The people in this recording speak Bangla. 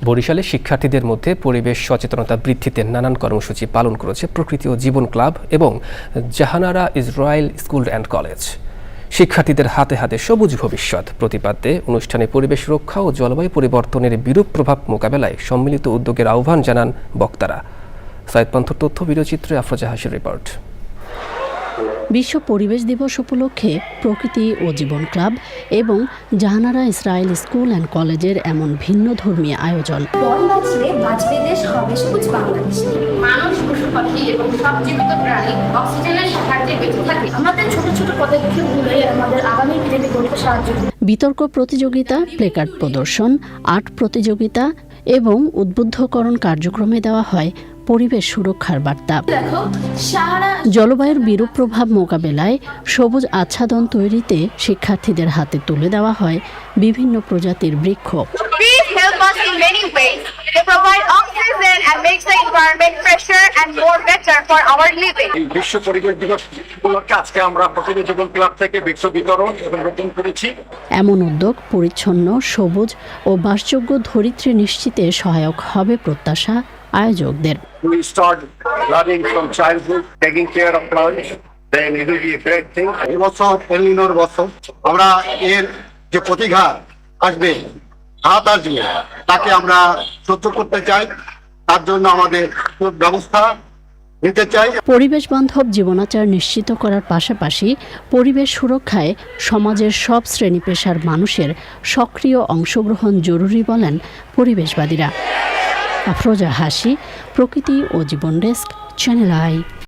বরিশালে শিক্ষার্থীদের মধ্যে পরিবেশ সচেতনতা বৃদ্ধিতে নানান কর্মসূচি পালন করেছে প্রকৃতি ও জীবন ক্লাব এবং Jahanara Israel school and college. শিক্ষার্থীদের হাতে হাতে সবুজ ভবিষ্যৎ প্রতিপাদ্যে অনুষ্ঠানে পরিবেশ রক্ষা ও জলবায়ু পরিবর্তনের বিরূপ প্রভাব মোকাবেলায় সম্মিলিত উদ্যোগের আহ্বান জানান বক্তারা। সাইদ পান্থর তথ্য, ভিডিওচিত্রে আফরোজা হাসির রিপোর্ট। বিশ্ব পরিবেশ দিবস উপলক্ষে প্রকৃতি ও জীবন ক্লাব এবং জাহানারা ইসরায়েল স্কুল অ্যান্ড কলেজের এমন ভিন্ন ধর্মীয় আয়োজন। বন বাঁচলে বাঁচবে দেশ, হবে সবুজ বাংলাদেশ। মানুষ, পশু পাখি এবং সব জীবিত প্রাণী অক্সিজেনের সাহায্যে বেঁচে থাকে। আমাদের ছোট ছোট পদক্ষেপগুলোই আমাদের আগামী পৃথিবী গড়তে সাহায্য করবে। বিতর্ক প্রতিযোগিতা, প্লেকার্ড প্রদর্শন, আর্ট প্রতিযোগিতা এবং উদ্বুদ্ধকরণ কার্যক্রমে দেওয়া হয় পরিবেশ সুরক্ষার বার্তা। জলবায়ুর বিরূপ প্রভাব মোকাবেলায় সবুজ আচ্ছাদন তৈরিতে শিক্ষার্থীদের হাতে তুলে দেওয়া হয় বিভিন্ন প্রজাতির বৃক্ষ। বিশ্ব পরিবেশ দিবস উপলক্ষে আজকে আমরা প্রকৃতি জীবন ক্লাব থেকে বৃক্ষ বিতরণ এবং রোপণ করেছি। এমন উদ্যোগ পরিচ্ছন্ন, সবুজ ও বাসযোগ্য ধরিত্রী নিশ্চিতে সহায়ক হবে প্রত্যাশা আয়োজকদের। We start learning from childhood, taking care of plants, then it will be a great thing. এই বছর এল নিনোর বছর, আমরা এর যে প্রতিঘাত আসবে, হাত আসবে, তাকে আমরা সহ্য করতে চাই। তার জন্য আমাদের ব্যবস্থা নিতে চাই। পরিবেশ বান্ধব জীবনাচার নিশ্চিত করার পাশাপাশি পরিবেশ সুরক্ষায় সমাজের সব শ্রেণী পেশার মানুষের সক্রিয় অংশগ্রহণ জরুরি বলেন পরিবেশবাদীরা। আফরোজা হাসি, প্রকৃতি ও জীবন ডেস্ক, চ্যানেল আই।